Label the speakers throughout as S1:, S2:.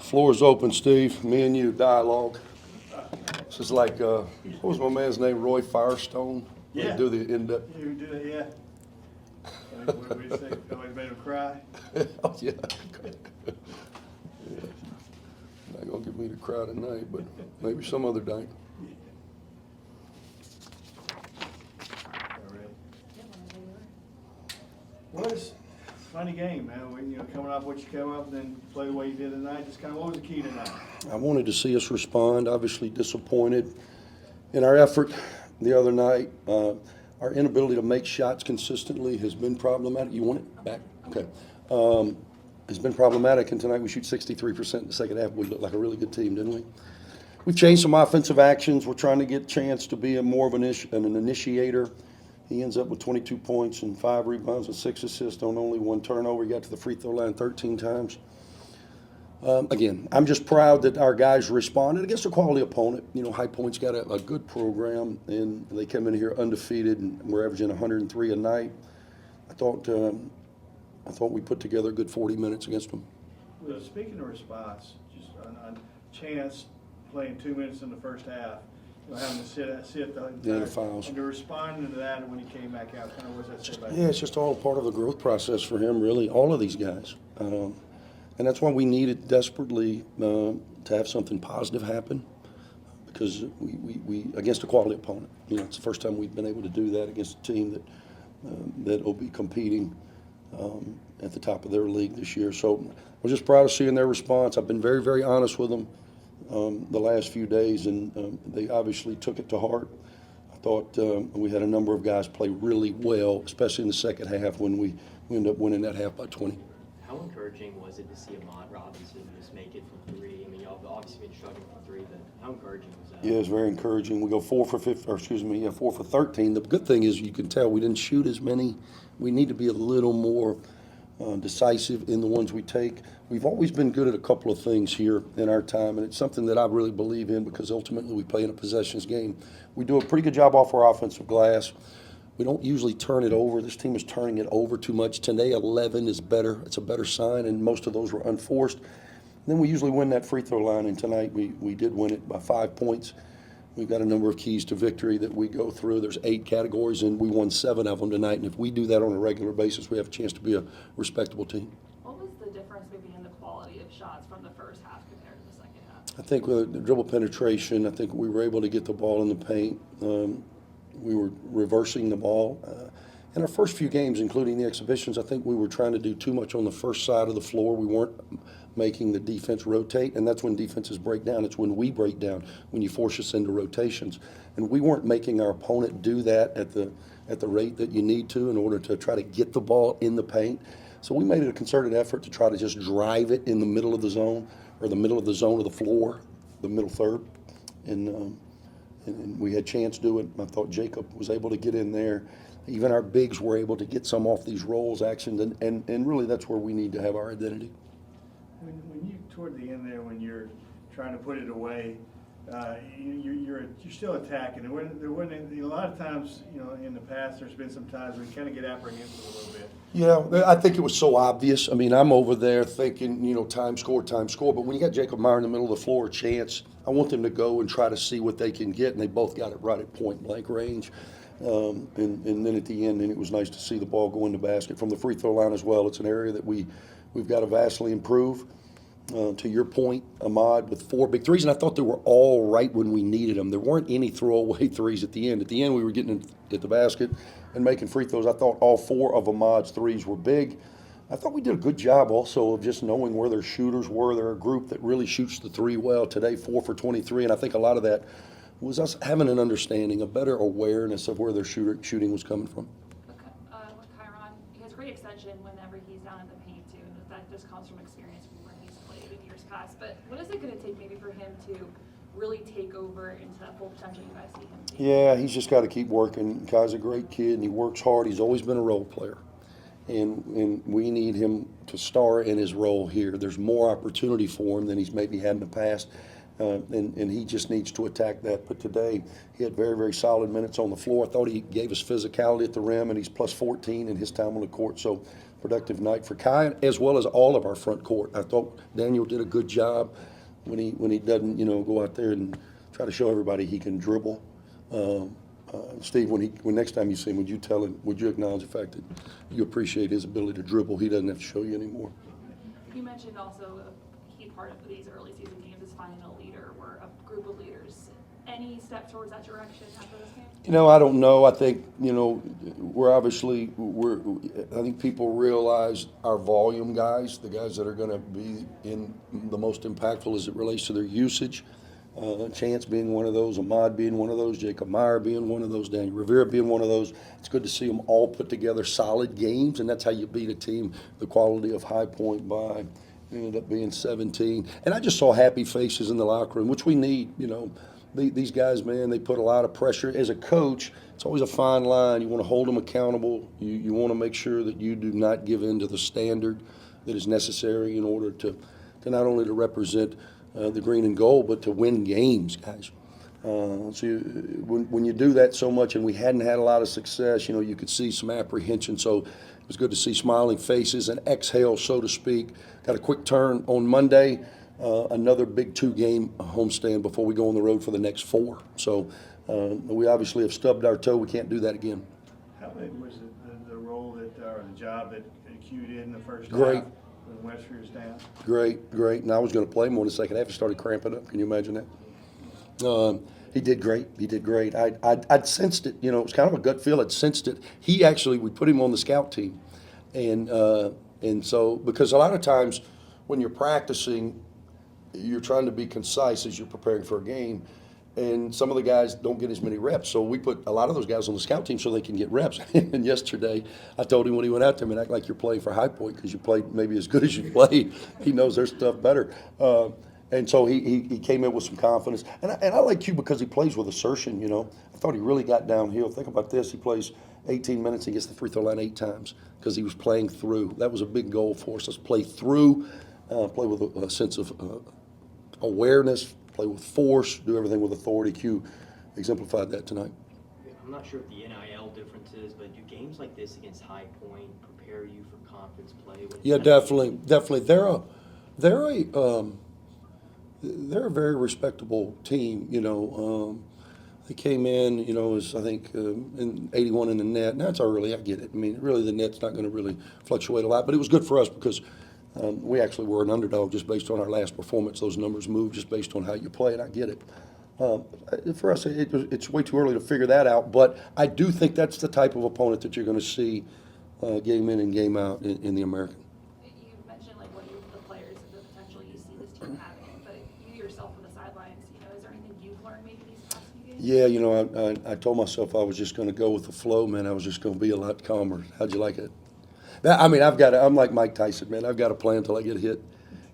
S1: Floor is open, Steve. Me and you, dialogue. This is like, what was my man's name? Roy Firestone?
S2: Yeah.
S1: Do the in-depth.
S2: You do that, yeah. What do you say? Always made him cry?
S1: Oh, yeah. Yeah. Not gonna get me to cry tonight, but maybe some other day.
S2: What is funny game, man? When, coming off what you came up and then play the way you did tonight. Just kind of what was the key tonight?
S1: I wanted to see us respond. Obviously disappointed in our effort the other night. Our inability to make shots consistently has been problematic. You want it back? Okay. Has been problematic, and tonight we shoot 63% in the second half. We looked like a really good team, didn't we? We've changed some offensive actions. We're trying to get Chance to be more of an initiator. He ends up with 22 points and 5 rebounds and 6 assists on only 1 turnover. He got to the free throw line 13 times. Again, I'm just proud that our guys responded against a quality opponent. High Point's got a good program, and they come in here undefeated, and we're averaging 103 a night. I thought we put together a good 40 minutes against them.
S2: Well, speaking of response, just on Chance playing 2 minutes in the first half, having to sit
S1: the fouls.
S2: And to respond to that when he came back out, kind of what does that say about
S1: Yeah, it's just all part of the growth process for him, really, all of these guys. And that's why we needed desperately to have something positive happen, because we against a quality opponent. It's the first time we've been able to do that against a team that will be competing at the top of their league this year. So we're just proud of seeing their response. I've been very, very honest with them the last few days, and they obviously took it to heart. I thought we had a number of guys play really well, especially in the second half when we ended up winning that half by 20.
S3: How encouraging was it to see Ahmad Robinson just make it from 3? I mean, y'all have obviously been struggling from 3, but how encouraging was that?
S1: Yeah, it's very encouraging. We go 4 for 13. The good thing is you can tell we didn't shoot as many. We need to be a little more decisive in the ones we take. We've always been good at a couple of things here in our time, and it's something that I really believe in because ultimately we play in a possessions game. We do a pretty good job off our offensive glass. We don't usually turn it over. This team is turning it over too much. Today, 11 is better. It's a better sign, and most of those were unforced. And then we usually win that free throw line, and tonight we did win it by 5 points. We've got a number of keys to victory that we go through. There's 8 categories, and we won 7 of them tonight. And if we do that on a regular basis, we have a chance to be a respectable team.
S4: What was the difference maybe in the quality of shots from the first half compared to the second half?
S1: I think with the dribble penetration, I think we were able to get the ball in the paint. We were reversing the ball. In our first few games, including the exhibitions, I think we were trying to do too much on the first side of the floor. We weren't making the defense rotate, and that's when defenses break down. It's when we break down, when you force us into rotations. And we weren't making our opponent do that at the rate that you need to in order to try to get the ball in the paint. So we made it a concerted effort to try to just drive it in the middle of the zone, or the middle of the zone of the floor, the middle third. And we had Chance do it. I thought Jacob was able to get in there. Even our bigs were able to get some off these rolls actions, and really that's where we need to have our identity.
S2: When you, toward the end there, when you're trying to put it away, you're still attacking. There wasn't a lot of times, in the past, there's been some times where you kind of get apprehensive a little bit.
S1: Yeah, I think it was so obvious. I mean, I'm over there thinking, time score. But when you got Jacob Meyer in the middle of the floor, Chance, I want them to go and try to see what they can get, and they both got it right at point blank range. And then at the end, and it was nice to see the ball go in the basket from the free throw line as well. It's an area that we've got to vastly improve. To your point, Ahmad with 4 big threes, and I thought they were all right when we needed them. There weren't any throwaway threes at the end. At the end, we were getting at the basket and making free throws. I thought all 4 of Ahmad's threes were big. I thought we did a good job also of just knowing where their shooters were. They're a group that really shoots the 3 well. Today, 4 for 23, and I think a lot of that was us having an understanding, a better awareness of where their shooting was coming from.
S4: With Kyron, he has great extension whenever he's down in the paint too, and that just comes from experience from where he's played in years past. But what is it going to take maybe for him to really take over into that full potential you guys see him taking?
S1: Yeah, he's just got to keep working. Kai's a great kid, and he works hard. He's always been a role player. And we need him to star in his role here. There's more opportunity for him than he's maybe had in the past. and he just needs to attack that. But today, he had very, very solid minutes on the floor. I thought he gave us physicality at the rim, and he's plus 14 in his time on the court. So, productive night for Kai, as well as all of our front court. I thought Daniel did a good job when he doesn't, go out there and try to show everybody he can dribble. Steve, when next time you see him, would you acknowledge the fact that you appreciate his ability to dribble? He doesn't have to show you anymore.
S4: You mentioned also a key part of these early season games is finding a leader or a group of leaders. Any step towards that direction after this game?
S1: I don't know. I think, I think people realize our volume guys, the guys that are going to be in the most impactful as it relates to their usage. Chance being one of those, Ahmad being one of those, Jacob Meyer being one of those, Daniel Rivera being one of those. It's good to see them all put together solid games, and that's how you beat a team the quality of High Point by. Ended up being 17. And I just saw happy faces in the locker room, which we need, These guys, man, they put a lot of pressure. As a coach, it's always a fine line. You want to hold them accountable. You want to make sure that you do not give in to the standard that is necessary in order to not only to represent the green and gold, but to win games, guys. When you do that so much, and we hadn't had a lot of success, you could see some apprehension. So it was good to see smiling faces and exhale, so to speak. Got a quick turn on Monday. Another big 2-game homestand before we go on the road for the next 4. So we obviously have stubbed our toe. We can't do that again.
S2: How big was the role or the job that Q did in the first
S1: Great.
S2: half when Westbury was down?
S1: Great. And I was going to play more in the second half. He started cramping up. Can you imagine that? He did great. I'd sensed it. It was kind of a gut feel. I'd sensed it. We put him on the scout team. And so, because a lot of times when you're practicing, you're trying to be concise as you're preparing for a game, and some of the guys don't get as many reps. So we put a lot of those guys on the scout team so they can get reps. And yesterday, I told him when he went out there, man, act like you're playing for High Point because you played maybe as good as you played. He knows their stuff better. And so he came in with some confidence. And I like Q because he plays with assertion, I thought he really got downhill. Think about this. He plays 18 minutes. He gets the free throw line 8 times because he was playing through. That was a big goal for us. Let's play through, play with a sense of awareness, play with force, do everything with authority. Q exemplified that tonight.
S3: I'm not sure what the NIL difference is, but do games like this against High Point prepare you for conference play?
S1: Yeah, definitely. They're a very respectable team. They came in, as I think in 81 in the net. Now it's early, I get it. I mean, really the net's not going to really fluctuate a lot, but it was good for us because we actually were an underdog just based on our last performance. Those numbers move just based on how you play, and I get it. For us, it's way too early to figure that out, but I do think that's the type of opponent that you're going to see game in and game out in the American.
S4: You mentioned the players and the potential you see this team having, but you yourself on the sidelines, is there anything you've learned maybe these past few games?
S1: Yeah, I told myself I was just going to go with the flow, man. I was just going to be a lot calmer. How'd you like it? I'm like Mike Tyson, man. I've got a plan until I get hit,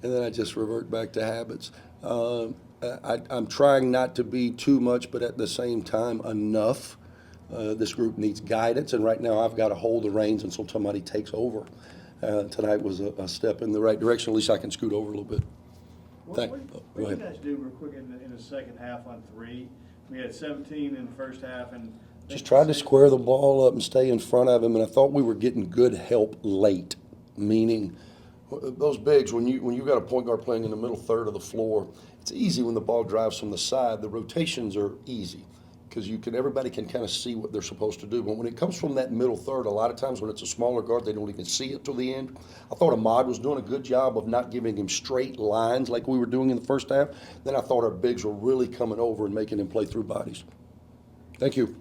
S1: and then I just revert back to habits. I'm trying not to be too much, but at the same time, enough. This group needs guidance, and right now I've got to hold the reins until somebody takes over. Tonight was a step in the right direction. At least I can scoot over a little bit.
S2: What did you guys do real quick in the second half on 3? We had 17 in the first half, and
S1: just tried to square the ball up and stay in front of him, and I thought we were getting good help late, meaning those bigs, when you got a point guard playing in the middle third of the floor, it's easy when the ball drives from the side. The rotations are easy because everybody can kind of see what they're supposed to do. But when it comes from that middle third, a lot of times when it's a smaller guard, they don't even see it till the end. I thought Ahmad was doing a good job of not giving him straight lines like we were doing in the first half. Then I thought our bigs were really coming over and making him play through bodies. Thank you.